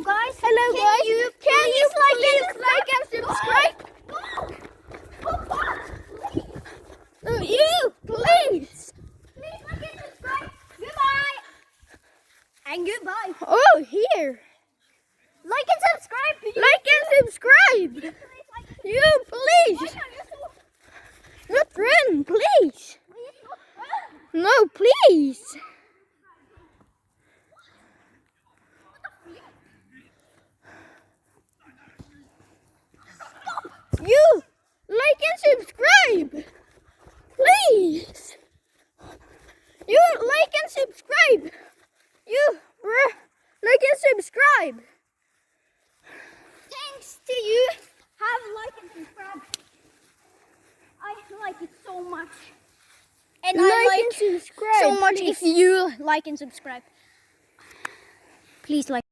guys. Hello guys. Can you Please like and subscribe? No, you please. Please like and subscribe. Goodbye. And goodbye. Oh, here. Like and subscribe. Like and subscribe. You please. Not run, please. No, please. You like and subscribe. Please. You like and subscribe. You like and subscribe. Thanks to you. Have like and subscribe. I like it so much. And I Like like and subscribe so much please. if you like and subscribe. Please like.